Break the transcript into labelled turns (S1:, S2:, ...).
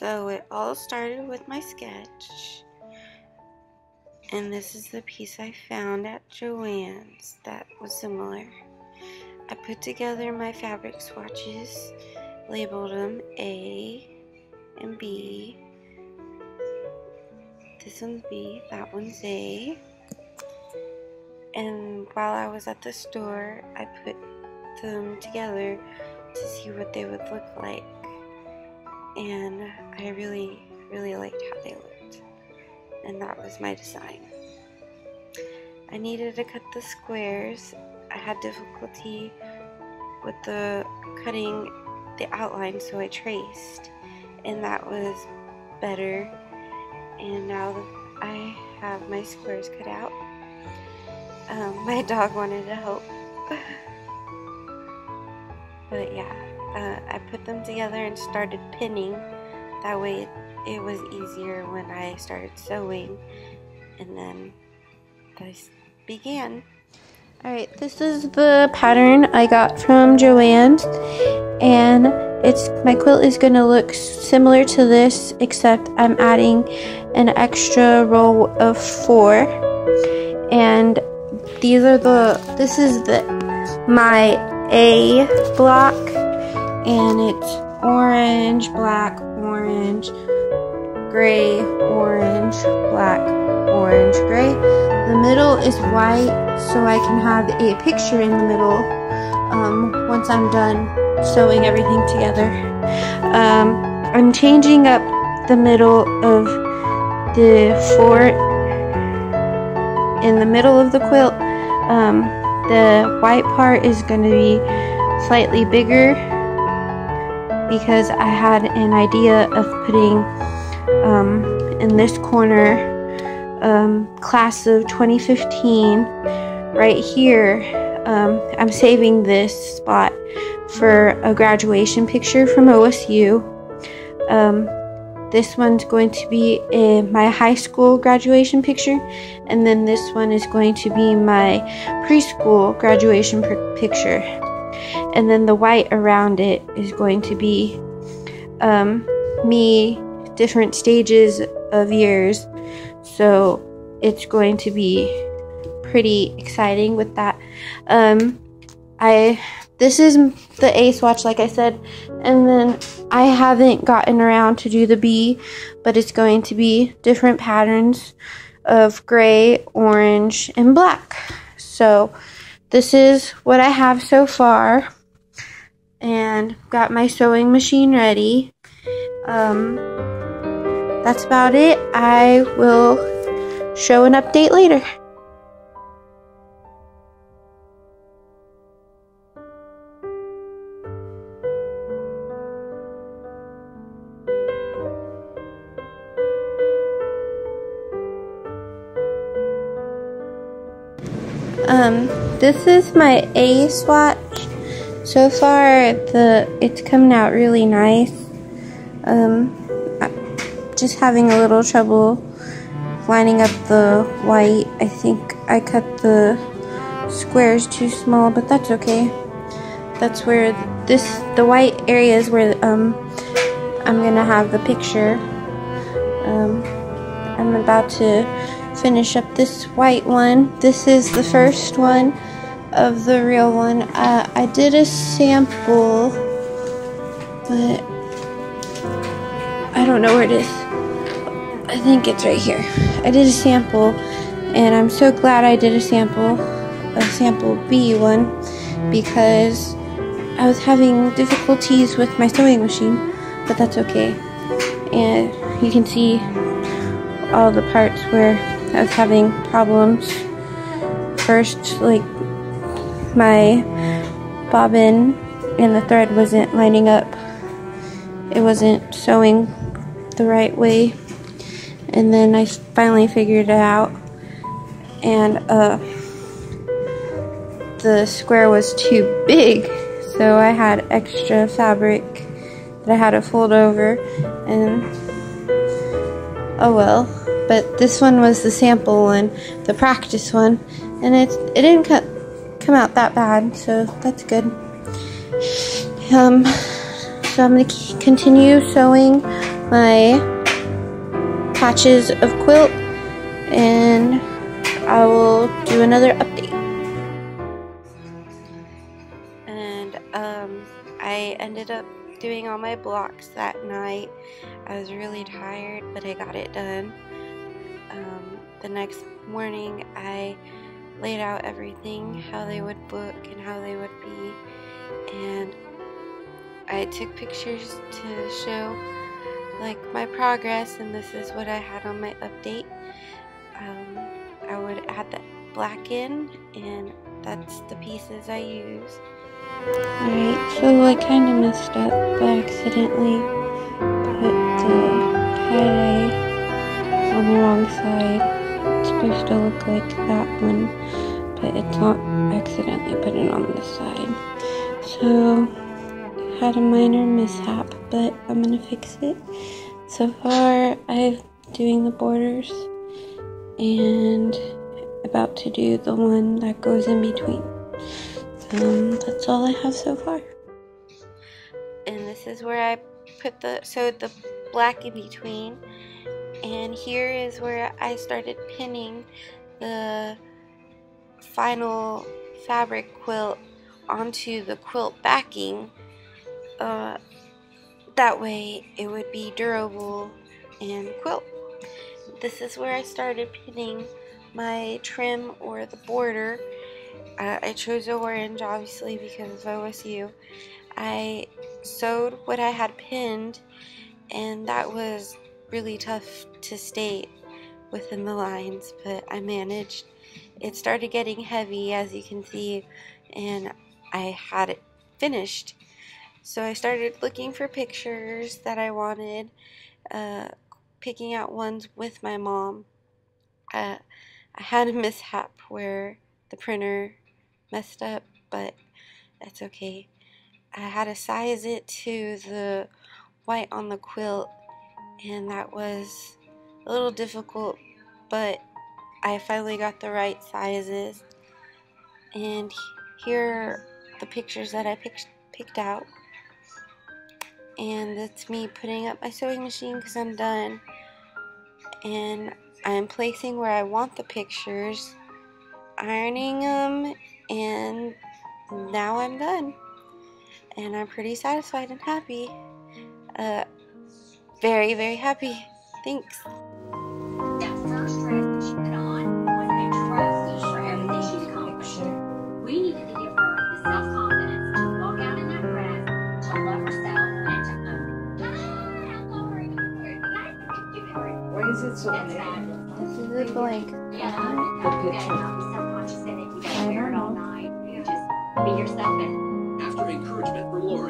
S1: So it all started with my sketch, and this is the piece I found at Joann's that was similar. I put together my fabric swatches, labeled them A and B. This one's B, that one's A. And while I was at the store, I put them together to see what they would look like. And I really liked how they looked. And that was my design. I needed to cut the squares. I had difficulty with the cutting the outline, so I traced, and that was better. And now that I have my squares cut out, my dog wanted to help. But yeah, I put them together and started pinning. That way it was easier when I started sewing, and then I began.
S2: Alright, this is the pattern I got from Joann's, and my quilt is going to look similar to this, except I'm adding an extra row of 4, and this is my A block, and it's orange, black, orange, gray, orange, black, orange, gray. The middle is white, so I can have a picture in the middle once I'm done sewing everything together. I'm changing up the middle of the 4 in the middle of the quilt. The white part is going to be slightly bigger because I had an idea of putting in this corner class of 2015 right here. I'm saving this spot for a graduation picture from OSU. This one's going to be my high school graduation picture, and then this one is going to be my preschool graduation picture. And then the white around it is going to be me, different stages of years. So it's going to be pretty exciting with that. This is the A swatch, like I said, and then I haven't gotten around to do the B, but it's going to be different patterns of gray, orange, and black. So this is what I have so far, and got my sewing machine ready. That's about it. I will show an update later. This is my A swatch. So far, it's coming out really nice. Just having a little trouble lining up the white. I think I cut the squares too small, but that's okay. That's where the white area is where I'm gonna have the picture. I'm about to finish up this white one. This is the first one of the real one. I did a sample, but I don't know where it is. I think it's right here. I did a sample, and I'm so glad I did a sample B one, because I was having difficulties with my sewing machine, but that's okay. And you can see all the parts where I was having problems. First, like my bobbin and the thread wasn't lining up. It wasn't sewing the right way. And then I finally figured it out. And the square was too big, so I had extra fabric that I had to fold over, and oh well. But this one was the sample one, the practice one, and it didn't come out that bad, so that's good. So I'm going to continue sewing my patches of quilt, and I will do another update.
S1: And I ended up doing all my blocks that night. I was really tired, but I got it done. The next morning I laid out everything, how they would look and how they would be, and I took pictures to show like my progress, and this is what I had on my update. I would add the black in, and that's the pieces I use.
S2: Alright, so I kind of messed up by accidentally put the tie-dye on the wrong side. It's supposed to look like that one, but it's not. Accidentally put it on this side. So, had a minor mishap, but I'm gonna fix it. So far, I'm doing the borders and about to do the one that goes in between. That's all I have so far.
S1: And this is where I put sewed the black in between, and here is where I started pinning the final fabric quilt onto the quilt backing. That way it would be durable and quilt. This is where I started pinning my trim or the border. I chose orange obviously because of OSU. I sewed what I had pinned, and that was really tough to stay within the lines, but I managed. It started getting heavy, as you can see, and I had it finished. So I started looking for pictures that I wanted, picking out ones with my mom. I had a mishap where the printer messed up, but that's okay. I had to size it to the white on the quilt, and that was a little difficult, but I finally got the right sizes. And here are the pictures that I picked out. And that's me putting up my sewing machine because I'm done. And I'm placing where I want the pictures, ironing them, and now I'm done. And I'm pretty satisfied and happy. Very, very happy. Thanks.
S3: That first dress that she put on was a trophy for everything she's accomplished. We needed to give her the self-confidence to walk out in that dress, to love herself, and to own it.
S4: Why is it so big?
S2: This is a blank.
S3: Yeah,
S4: The picture.
S3: don't be self-conscious in it. You gotta wear it all night. You just be yourself and
S5: After encouragement from Laura.